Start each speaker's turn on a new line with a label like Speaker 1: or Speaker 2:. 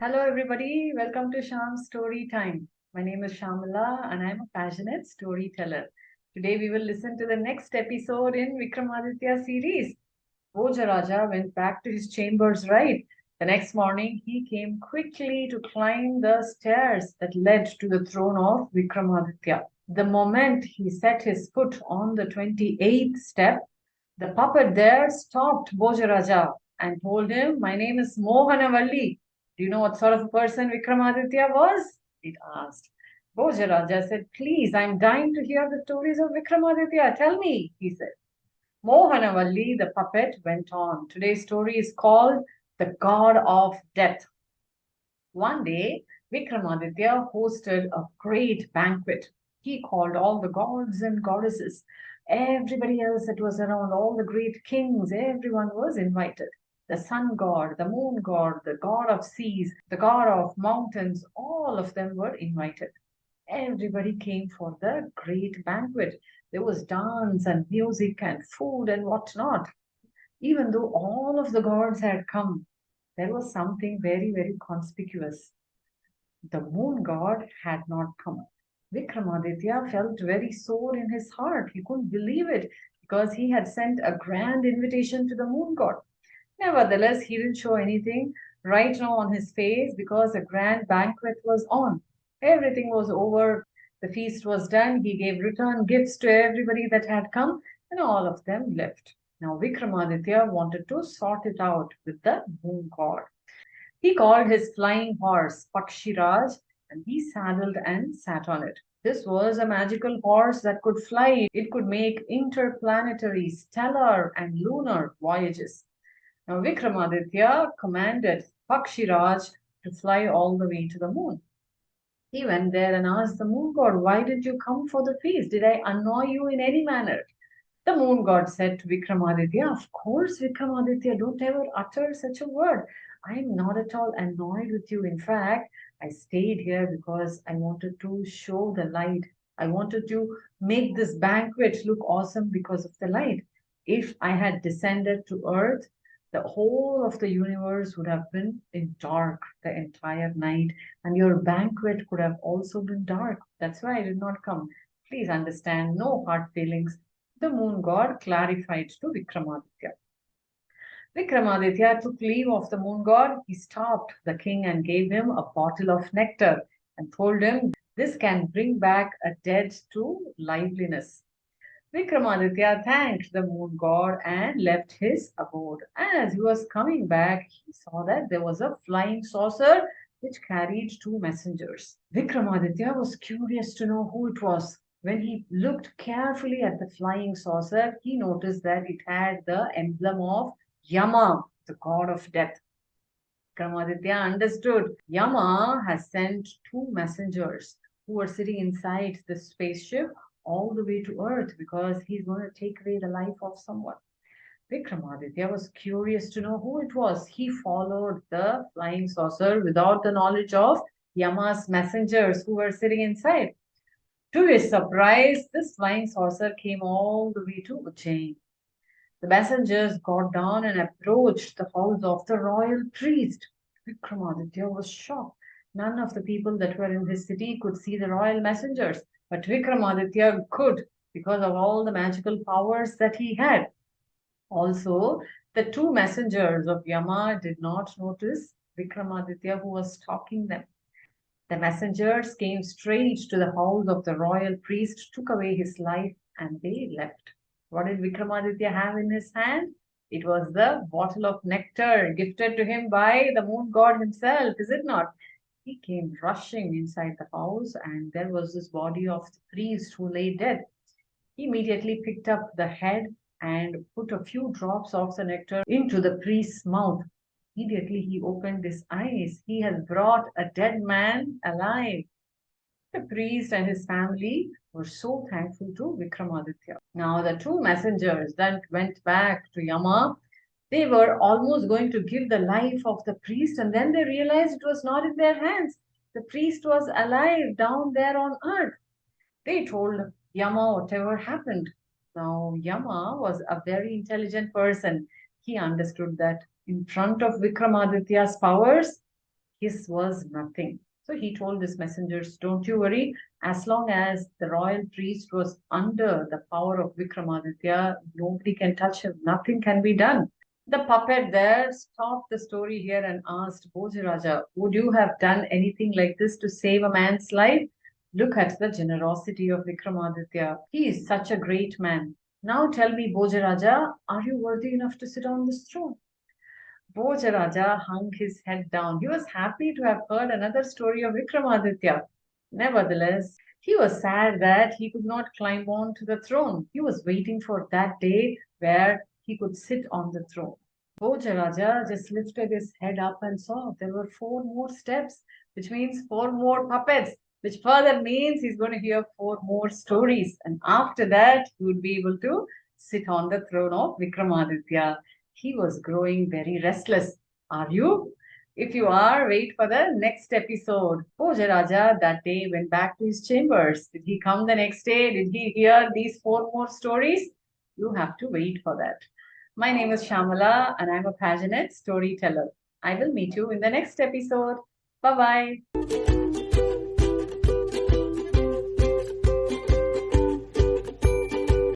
Speaker 1: Hello everybody, welcome to Shyam's Story Time. My name is Shyamala and I'm a passionate storyteller. Today we will listen to the next episode in Vikramaditya series. Bhojaraja went back to his chambers, right? The next morning he came quickly to climb the stairs that led to the throne of Vikramaditya. The moment he set his foot on the 28th step, the puppet there stopped Bhojaraja and told him, "My name is Mohanavalli. Do you know what sort of a person Vikramaditya was?" It asked. Bhojaraja said, "Please, I'm dying to hear the stories of Vikramaditya. Tell me," he said. Mohanavalli, the puppet, went on. Today's story is called The God of Death. One day, Vikramaditya hosted a great banquet. He called all the gods and goddesses. Everybody else that was around, all the great kings, everyone was invited. The sun god, the moon god, the god of seas, the god of mountains, all of them were invited. Everybody came for the great banquet. There was dance and music and food and whatnot. Even though all of the gods had come, there was something very, very conspicuous. The moon god had not come. Vikramaditya felt very sore in his heart. He couldn't believe it because he had sent a grand invitation to the moon god. Nevertheless, he didn't show anything right now on his face because a grand banquet was on. Everything was over. The feast was done. He gave return gifts to everybody that had come, and all of them left. Now, Vikramaditya wanted to sort it out with the moon god. He called his flying horse Pakshiraj and he saddled and sat on it. This was a magical horse that could fly. It could make interplanetary, stellar, and lunar voyages. Now, Vikramaditya commanded Pakshiraj to fly all the way to the moon. He went there and asked the moon god, "Why did you come for the feast? Did I annoy you in any manner?" The moon god said to Vikramaditya, "Of course, Vikramaditya, don't ever utter such a word. I am not at all annoyed with you. In fact, I stayed here because I wanted to show the light. I wanted to make this banquet look awesome because of the light. If I had descended to earth, the whole of the universe would have been in dark the entire night, and your banquet could have also been dark. That's why I did not come. Please understand, no hard feelings." The moon god clarified to Vikramaditya. Vikramaditya took leave of the moon god. He stopped the king and gave him a bottle of nectar and told him this can bring back a dead to liveliness. Vikramaditya thanked the moon god and left his abode. As he was coming back, he saw that there was a flying saucer which carried two messengers. Vikramaditya was curious to know who it was. When he looked carefully at the flying saucer, he noticed that it had the emblem of Yama, the god of death. Vikramaditya understood. Yama has sent two messengers who were sitting inside the spaceship all the way to Earth because he's going to take away the life of someone. Vikramaditya was curious to know who it was. He followed the flying saucer without the knowledge of Yama's messengers who were sitting inside. To his surprise, this flying saucer came all the way to Ujjain. The messengers got down and approached the house of the royal priest. Vikramaditya was shocked. None of the people that were in his city could see the royal messengers, but Vikramaditya could because of all the magical powers that he had. Also, the two messengers of Yama did not notice Vikramaditya who was stalking them. The messengers came straight to the house of the royal priest, took away his life, and they left. What did Vikramaditya have in his hand? It was the bottle of nectar gifted to him by the moon god himself, is it not? He came rushing inside the house, and there was this body of the priest who lay dead. He immediately picked up the head and put a few drops of the nectar into the priest's mouth. Immediately he opened his eyes. He has brought a dead man alive. The priest and his family were so thankful to Vikramaditya. Now the two messengers then went back to Yama. They were almost going to give the life of the priest, and then they realized it was not in their hands. The priest was alive down there on earth. They told Yama whatever happened. Now Yama was a very intelligent person. He understood that in front of Vikramaditya's powers, his was nothing. So he told his messengers, don't you worry, as long as the royal priest was under the power of Vikramaditya, nobody can touch him, nothing can be done. The puppet there stopped the story here and asked Bhojaraja, would you have done anything like this to save a man's life? Look at the generosity of Vikramaditya. He is such a great man. Now tell me, Bhojaraja, are you worthy enough to sit on this throne? Bhojaraja hung his head down. He was happy to have heard another story of Vikramaditya. Nevertheless, he was sad that he could not climb on to the throne. He was waiting for that day where he could sit on the throne. Bhojaraja just lifted his head up and saw there were 4 more steps, which means 4 more puppets, which further means he's going to hear 4 more stories. And after that, he would be able to sit on the throne of Vikramaditya. He was growing very restless. Are you? If you are, wait for the next episode. Bhojaraja that day went back to his chambers. Did he come the next day? Did he hear these 4 more stories? You have to wait for that. My name is Shyamala and I'm a passionate storyteller. I will meet you in the next episode. Bye bye.